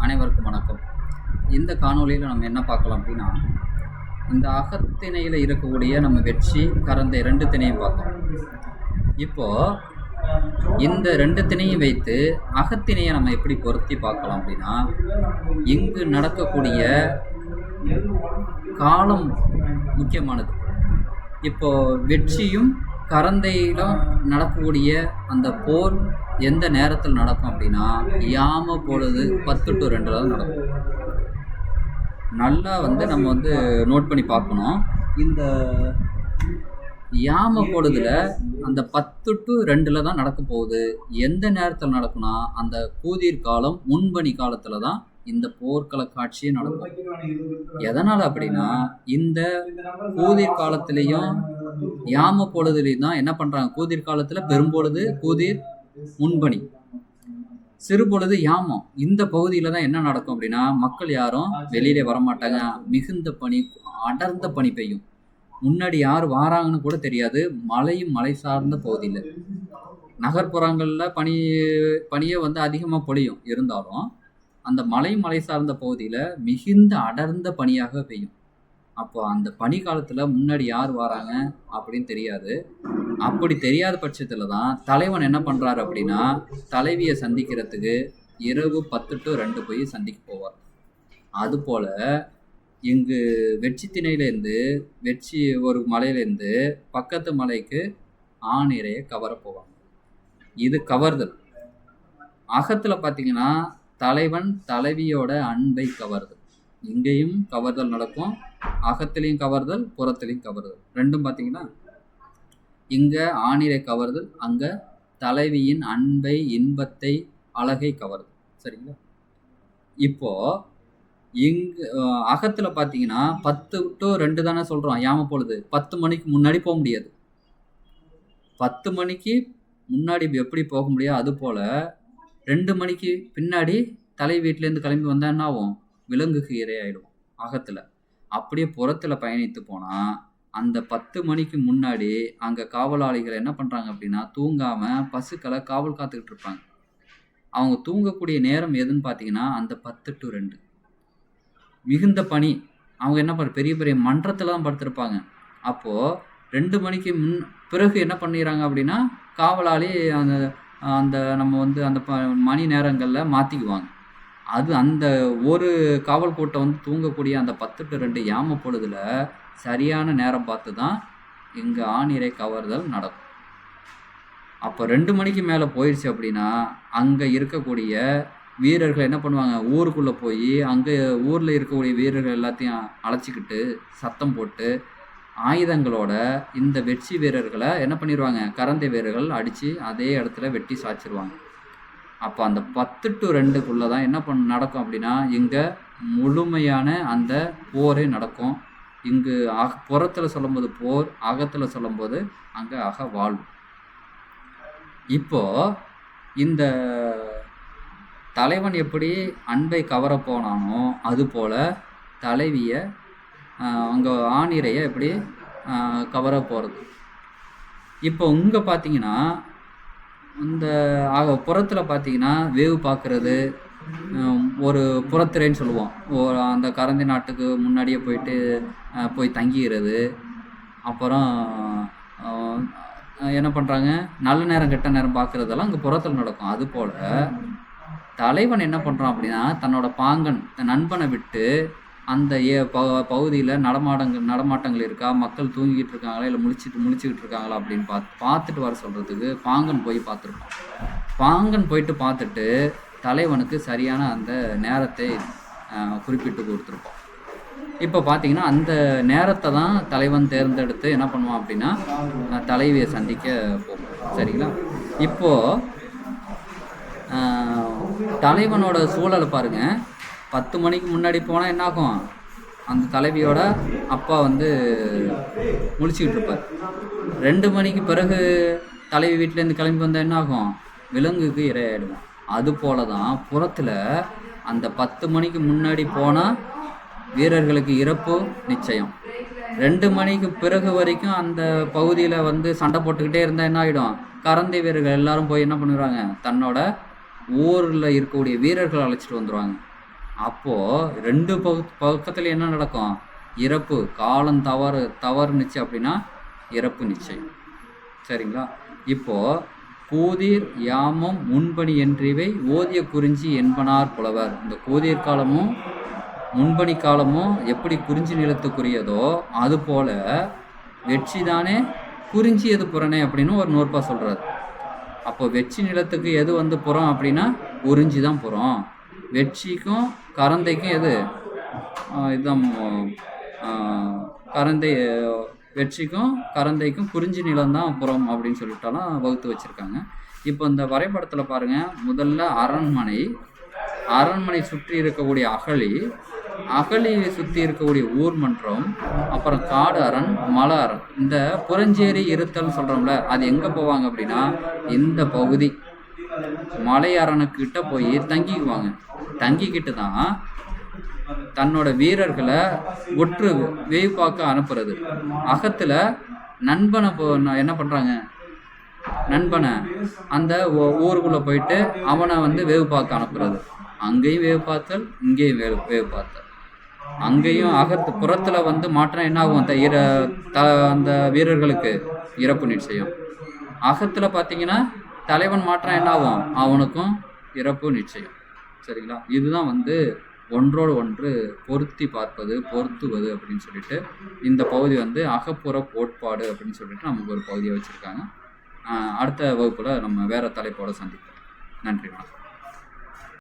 அனைவருக்கும் வணக்கம். இந்த காணொளியில் நம்ம என்ன பார்க்கலாம் அப்படின்னா, இந்த அகத்திணையில் இருக்கக்கூடிய நம்ம வெட்சி, கரந்தை 2 திணையும் பார்த்தோம். இப்போது இந்த 2 திணையும் வைத்து அகத்திணையை நம்ம எப்படி பொருத்தி பார்க்கலாம் அப்படின்னா, இங்கு நடக்கக்கூடிய காலம் முக்கியமானது. இப்போது வெட்சியும் கரந்தையிலும் நடக்கக்கூடிய அந்த போர் எந்த நேரத்தில் நடக்கும் அப்படின்னா, யாம பொழுது 10 to 2 தான் நடக்கும். நல்லா நம்ம நோட் பண்ணி பார்க்கணும். இந்த யாம பொழுதுல அந்த 10 to 2 தான் நடக்க போகுது. எந்த நேரத்தில் நடக்கும்னா, அந்த கூதிர் காலம் முன்பனி காலத்தில் தான் இந்த போர்க்கள காட்சியே நடக்கும். எதனால் அப்படின்னா, இந்த கூதிர் காலத்திலையும் யாம பொழுதுலையும் தான் என்ன பண்ணுறாங்க, கூதிர் காலத்தில் பெரும்பொழுது கூதிர் முன்பனி, சிறுபொழுது யாமம். இந்த பகுதியில் தான் என்ன நடக்கும் அப்படின்னா, மக்கள் யாரும் வெளியிலே வரமாட்டாங்க. மிகுந்த பனி, அடர்ந்த பனி பெய்யும். முன்னாடி யார் வாராங்கன்னு கூட தெரியாது. மலையும் மலை சார்ந்த பகுதியில், நகர்ப்புறங்களில் பனியை அதிகமாக பொழியும். இருந்தாலும் அந்த மலை சார்ந்த பகுதியில் மிகுந்த அடர்ந்த பனியாக பெய்யும். அப்போ அந்த பனி காலத்தில் முன்னாடி யார் வராங்க அப்படின்னு தெரியாது. அப்படி தெரியாத பட்சத்தில் தான் தலைவன் என்ன பண்ணுறாரு அப்படின்னா, தலைவியை சந்திக்கிறதுக்கு இரவு 10 to 2 போய் சந்திக்க போவார். அதுபோல் இங்கு வெட்சி திணையிலேருந்து வெட்சி ஒரு மலையிலேருந்து பக்கத்து மலைக்கு ஆணிரையை கவர போவாங்க. இது கவர்தல். அகத்தில் பார்த்தீங்கன்னா தலைவன் தலைவியோட அன்பை கவர்தல். இங்கேயும் கவர்தல் நடக்கும், அகத்திலையும் கவர்தல், புறத்திலையும் கவர்தல். ரெண்டும் பார்த்தீங்கன்னா, இங்கே ஆணிரை கவர்தல், அங்கே தலைவியின் அன்பை, இன்பத்தை, அழகை கவர்தல். சரிங்களா? இப்போது இங்கு அகத்தில் பார்த்தீங்கன்னா 10 to 2 தானே சொல்கிறோம். யாம பொழுது 10 மணிக்கு முன்னாடி போக முடியாது. 10 மணிக்கு முன்னாடி எப்படி போக முடியாது, அதுபோல் 2 மணிக்கு பின்னாடி தலை வீட்டிலேருந்து கிளம்பி வந்தால் என்ன ஆகும், விலங்குக்கு இரையாயிடும் அகத்தில். அப்படியே புறத்தில் பயணித்து போனால் அந்த 10 மணிக்கு முன்னாடி அங்கே காவலாளிகள் என்ன பண்ணுறாங்க அப்படின்னா, தூங்காமல் பசுக்களை காவல் காத்துக்கிட்டு இருப்பாங்க. அவங்க தூங்கக்கூடிய நேரம் எதுன்னு பார்த்தீங்கன்னா, அந்த 10 to 2. மிகுந்த பனி. அவங்க என்ன பெரிய பெரிய மன்றத்தில் தான் படுத்திருப்பாங்க. அப்போது 2 மணிக்கு பிறகு என்ன பண்ணிடுறாங்க அப்படின்னா, காவலாளி அந்த நம்ம அந்த மணி நேரங்களில் மாற்றிக்குவாங்க. அது அந்த ஒரு காவல் கூட்டம் தூங்கக்கூடிய அந்த 10 to 2 யாம பொழுதுல சரியான நேரம் பார்த்து தான் இங்கே ஆணிரை கவர்தல் நடக்கும். அப்போ 2 மணிக்கு மேலே போயிடுச்சு அப்படின்னா, அங்கே இருக்கக்கூடிய வீரர்கள் என்ன பண்ணுவாங்க, ஊருக்குள்ளே போய் அங்கே ஊரில் இருக்கக்கூடிய வீரர்கள் எல்லாத்தையும் அழைச்சிக்கிட்டு சத்தம் போட்டு ஆயுதங்களோட இந்த வெட்சி வீரர்களை என்ன பண்ணிடுவாங்க, கரந்தை வீரர்கள் அடித்து அதே இடத்துல வெட்டி சாய்ச்சிருவாங்க. அப்போ அந்த 10 to 2 தான் என்ன நடக்கும் அப்படின்னா, இங்கே முழுமையான அந்த போரே நடக்கும். இங்கு புறத்தில் சொல்லும்போது போர், அகத்தில் சொல்லும்போது அங்கே அக வாழ்வு. இப்போது இந்த தலைவன் எப்படி அன்பை கவர போனானோ, அதுபோல் தலைவியை அங்கே ஆணிரையை எப்படி கவர போகிறது. இப்போ இங்கே பார்த்தீங்கன்னா, இந்த புறத்தில் பார்த்தீங்கன்னா வேவு பார்க்குறது, ஒரு புறத்திரைன்னு சொல்லுவோம். அந்த கரந்தை நாட்டுக்கு முன்னாடியே போய் தங்கிக்கிறது. அப்புறம் என்ன பண்ணுறாங்க, நல்ல நேரம் கெட்ட நேரம் பார்க்குறதெல்லாம் அங்கே புறத்தில் நடக்கும். அதுபோல் தலைவன் என்ன பண்ணுறான் அப்படின்னா, தன்னோட பாங்கன் நண்பனை விட்டு அந்த பகுதியில் நடமாட்டங்கள் இருக்கா, மக்கள் தூங்கிக்கிட்டு இருக்காங்களா, இல்லை முழிச்சிக்கிட்டு இருக்காங்களா அப்படின்னு பார்த்துட்டு வர சொல்கிறதுக்கு பாங்கன் போய் பார்த்துருப்பான். பாங்கன் போயிட்டு பார்த்துட்டு தலைவனுக்கு சரியான அந்த நேரத்தை குறிப்பிட்டு கொடுத்துருப்பான். இப்போ பார்த்தீங்கன்னா அந்த நேரத்தை தான் தலைவன் தேர்ந்தெடுத்து என்ன பண்ணுவான் அப்படின்னா, தலைவியை சந்திக்க போகும். சரிங்களா? இப்போது தலைவனோட சூழலை பாருங்கள். 10 மணிக்கு முன்னாடி போனால் என்னாகும், அந்த தலைவியோட அப்பா முழிச்சிக்கிட்டு இருப்பார். 2 மணிக்கு பிறகு தலைவி வீட்டிலேருந்து கிளம்பி வந்தால் என்னாகும், விலங்குக்கு இரையாயிடுவோம். அதுபோல தான் புறத்தில் அந்த 10 மணிக்கு முன்னாடி போனால் வீரர்களுக்கு இறப்பு நிச்சயம். 2 மணிக்கு பிறகு வரைக்கும் அந்த பகுதியில் சண்டை போட்டுக்கிட்டே இருந்தால் என்ன ஆகிடும், கரந்தை வீரர்கள் எல்லாரும் போய் என்ன பண்ணுறாங்க, தன்னோட ஊரில் இருக்கக்கூடிய வீரர்கள் அழைச்சிட்டு வந்துடுவாங்க. அப்போது ரெண்டு பக்கத்தில் என்ன நடக்கும்? இறப்பு. காலம் தவறுனுச்சு அப்படின்னா இறப்பு நிச்சயம். சரிங்களா? இப்போது கூதிர் யாமம் முன்பணி என்றிவை ஓதிய குறிஞ்சி என்பனார் புலவர். இந்த கூதிர் காலமும் முன்பணி காலமும் எப்படி குறிஞ்சி நிலத்துக்குரியதோ அதுபோல் வெற்றி தானே குறிஞ்சி எது புறனே அப்படின்னு ஒரு நூற்பா சொல்கிறார். அப்போ வெற்றி நிலத்துக்கு எது வந்து புறம் அப்படின்னா குறிஞ்சி தான் புறம். வெற்றிக்கும் கரந்தைக்கும் எது இதுதான் கரந்தை. வெற்றிக்கும் கரந்தைக்கும் குறிஞ்சி நிலம் தான் புறம் அப்படின்னு சொல்லிட்டாலும் வகுத்து வச்சுருக்காங்க. இப்போ இந்த வரைபடத்தில் பாருங்கள், முதல்ல அரண்மனை சுற்றி இருக்கக்கூடிய அகழியை சுற்றி இருக்கக்கூடிய ஊர்மன்றம், அப்புறம் காடு அரண், மலை அரண். இந்த புறஞ்சேரி இருத்தல் சொல்கிறோம்ல, அது எங்கே போவாங்க அப்படின்னா இந்த பகுதி மலை அரணுக்கிட்ட போய் தங்கிக்குவாங்க. தங்கிக்கிட்டு தான் தன்னோட வீரர்களை ஒற்று வேவு பார்க்க அனுப்புறது. அகத்தில் நண்பனை என்ன பண்ணுறாங்க, நண்பனை அந்த ஊருக்குள்ளே போயிட்டு அவனை வந்து வேவு பார்க்க அனுப்புறது. அங்கேயும் வேவு பார்த்தல், இங்கேயும் வேவு பார்த்தல். அங்கேயும் புறத்தில் வந்து மாற்றம் என்ன ஆகும்? அந்த வீரர்களுக்கு இறப்பு நிச்சயம். அகத்தில் பார்த்தீங்கன்னா தலைவன் மாற்றம் என்ன ஆகும்? அவனுக்கும் இறப்பு நிச்சயம். சரிங்களா? இதுதான் வந்து ஒன்றோடு ஒன்று பொருத்துவது அப்படின்னு சொல்லிட்டு இந்த பகுதி வந்து அகப்புற கோட்பாடு அப்படின்னு சொல்லிட்டு நமக்கு ஒரு பகுதியை வச்சுருக்காங்க. அடுத்த வகுப்பில் நம்ம வேறு தலைப்போடு சந்திப்போம். நன்றி, வணக்கம்.